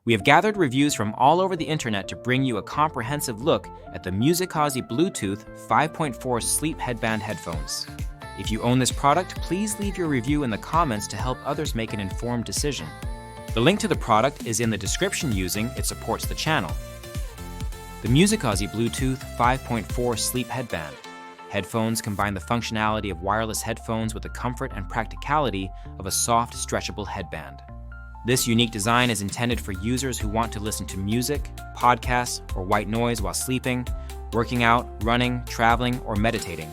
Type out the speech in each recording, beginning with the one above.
We have gathered reviews from all over the internet to bring you a comprehensive look at the MUSICOZY Bluetooth 5.4 Sleep Headband headphones. If you own this product, please leave your review in the comments to help others make an informed decision. The link to the product is in the description using it supports the channel. The MUSICOZY Bluetooth 5.4 Sleep Headband. Headphones combine the functionality of wireless headphones with the comfort and practicality of a soft, stretchable headband. This unique design is intended for users who want to listen to music, podcasts, or white noise while sleeping, working out, running, traveling, or meditating,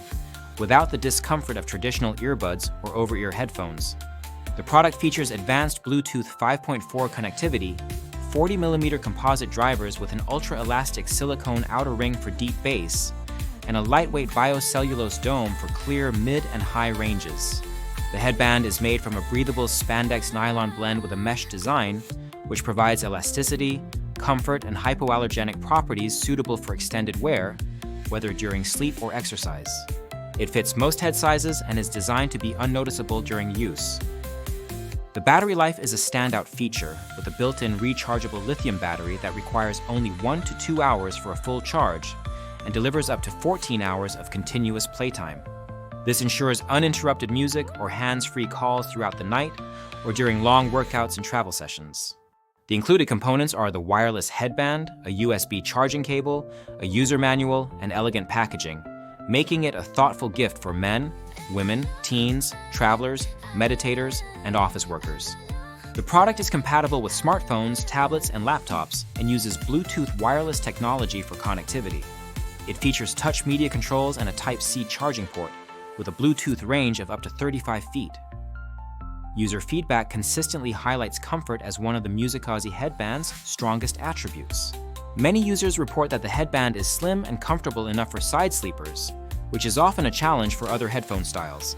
without the discomfort of traditional earbuds or over-ear headphones. The product features advanced Bluetooth 5.4 connectivity, 40mm composite drivers with an ultra-elastic silicone outer ring for deep bass, and a lightweight biocellulose dome for clear mid and high ranges. The headband is made from a breathable spandex nylon blend with a mesh design, which provides elasticity, comfort, and hypoallergenic properties suitable for extended wear, whether during sleep or exercise. It fits most head sizes and is designed to be unnoticeable during use. The battery life is a standout feature, with a built-in rechargeable lithium battery that requires only 1 to 2 hours for a full charge and delivers up to 14 hours of continuous playtime. This ensures uninterrupted music or hands-free calls throughout the night or during long workouts and travel sessions. The included components are the wireless headband, a USB charging cable, a user manual, and elegant packaging, making it a thoughtful gift for men, women, teens, travelers, meditators, and office workers. The product is compatible with smartphones, tablets, and laptops and uses Bluetooth wireless technology for connectivity. It features touch media controls and a Type-C charging port, with a Bluetooth range of up to 35 feet. User feedback consistently highlights comfort as one of the MUSICOZY headband's strongest attributes. Many users report that the headband is slim and comfortable enough for side sleepers, which is often a challenge for other headphone styles.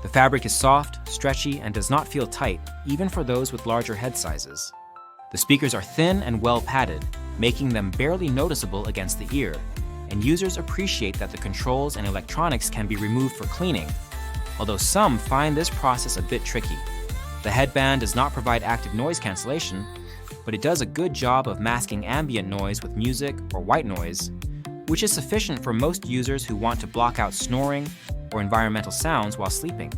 The fabric is soft, stretchy, and does not feel tight, even for those with larger head sizes. The speakers are thin and well padded, making them barely noticeable against the ear, and users appreciate that the controls and electronics can be removed for cleaning, although some find this process a bit tricky. The headband does not provide active noise cancellation, but it does a good job of masking ambient noise with music or white noise, which is sufficient for most users who want to block out snoring or environmental sounds while sleeping.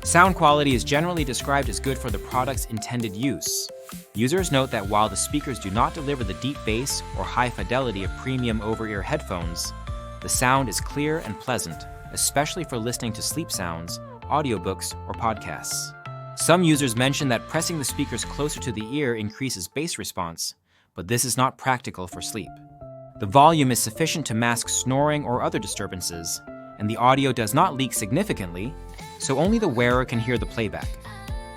Sound quality is generally described as good for the product's intended use. Users note that while the speakers do not deliver the deep bass or high fidelity of premium over-ear headphones, the sound is clear and pleasant, especially for listening to sleep sounds, audiobooks, or podcasts. Some users mention that pressing the speakers closer to the ear increases bass response, but this is not practical for sleep. The volume is sufficient to mask snoring or other disturbances, and the audio does not leak significantly, so only the wearer can hear the playback.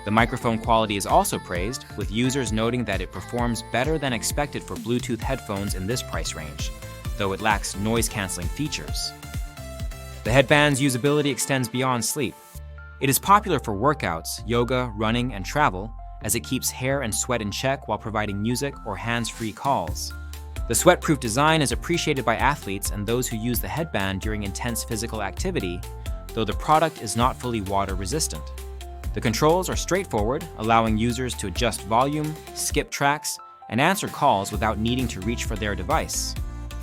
The microphone quality is also praised, with users noting that it performs better than expected for Bluetooth headphones in this price range, though it lacks noise-canceling features. The headband's usability extends beyond sleep. It is popular for workouts, yoga, running, and travel, as it keeps hair and sweat in check while providing music or hands-free calls. The sweat-proof design is appreciated by athletes and those who use the headband during intense physical activity, though the product is not fully water-resistant. The controls are straightforward, allowing users to adjust volume, skip tracks, and answer calls without needing to reach for their device.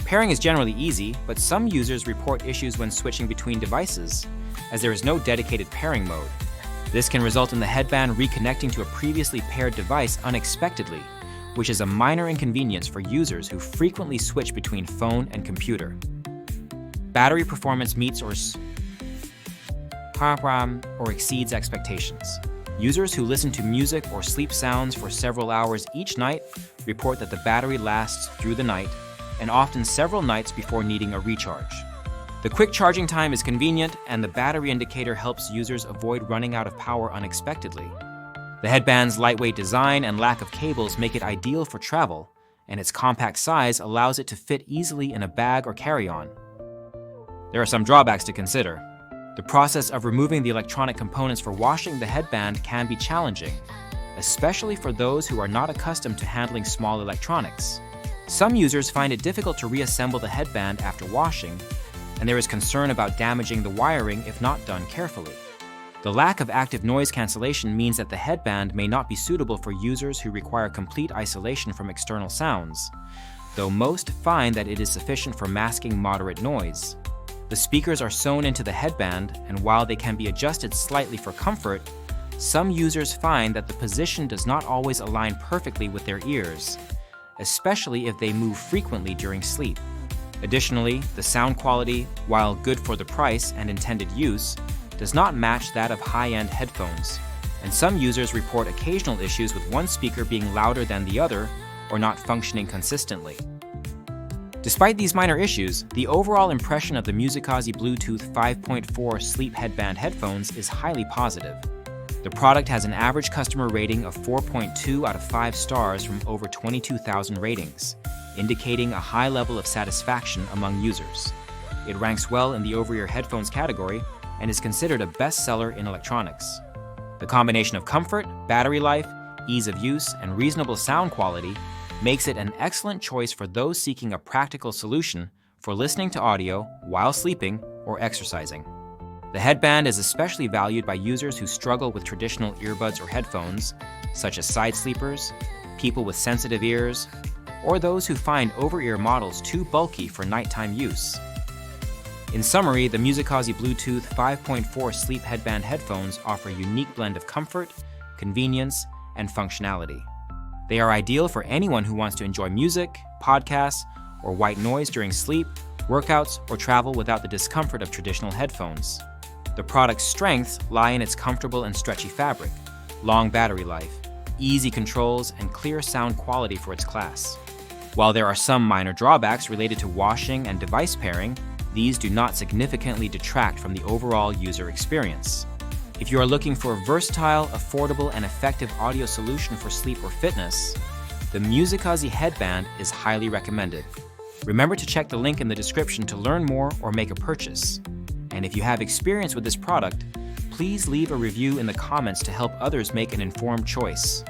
Pairing is generally easy, but some users report issues when switching between devices, as there is no dedicated pairing mode. This can result in the headband reconnecting to a previously paired device unexpectedly, which is a minor inconvenience for users who frequently switch between phone and computer. Battery performance meets or exceeds expectations. Users who listen to music or sleep sounds for several hours each night report that the battery lasts through the night, and often several nights before needing a recharge. The quick charging time is convenient, and the battery indicator helps users avoid running out of power unexpectedly. The headband's lightweight design and lack of cables make it ideal for travel, and its compact size allows it to fit easily in a bag or carry-on. There are some drawbacks to consider. The process of removing the electronic components for washing the headband can be challenging, especially for those who are not accustomed to handling small electronics. Some users find it difficult to reassemble the headband after washing, and there is concern about damaging the wiring if not done carefully. The lack of active noise cancellation means that the headband may not be suitable for users who require complete isolation from external sounds, though most find that it is sufficient for masking moderate noise. The speakers are sewn into the headband, and while they can be adjusted slightly for comfort, some users find that the position does not always align perfectly with their ears, especially if they move frequently during sleep. Additionally, the sound quality, while good for the price and intended use, does not match that of high-end headphones, and some users report occasional issues with one speaker being louder than the other or not functioning consistently. Despite these minor issues, the overall impression of the MUSICOZY Bluetooth 5.4 sleep headband headphones is highly positive. The product has an average customer rating of 4.2 out of 5 stars from over 22,000 ratings, indicating a high level of satisfaction among users. It ranks well in the over-ear headphones category and is considered a bestseller in electronics. The combination of comfort, battery life, ease of use, and reasonable sound quality makes it an excellent choice for those seeking a practical solution for listening to audio while sleeping or exercising. The headband is especially valued by users who struggle with traditional earbuds or headphones, such as side sleepers, people with sensitive ears, or those who find over-ear models too bulky for nighttime use. In summary, the MUSICOZY Bluetooth 5.4 sleep headband headphones offer a unique blend of comfort, convenience, and functionality. They are ideal for anyone who wants to enjoy music, podcasts, or white noise during sleep, workouts, or travel without the discomfort of traditional headphones. The product's strengths lie in its comfortable and stretchy fabric, long battery life, easy controls, and clear sound quality for its class. While there are some minor drawbacks related to washing and device pairing, these do not significantly detract from the overall user experience. If you are looking for a versatile, affordable, and effective audio solution for sleep or fitness, the MUSICOZY headband is highly recommended. Remember to check the link in the description to learn more or make a purchase. And if you have experience with this product, please leave a review in the comments to help others make an informed choice.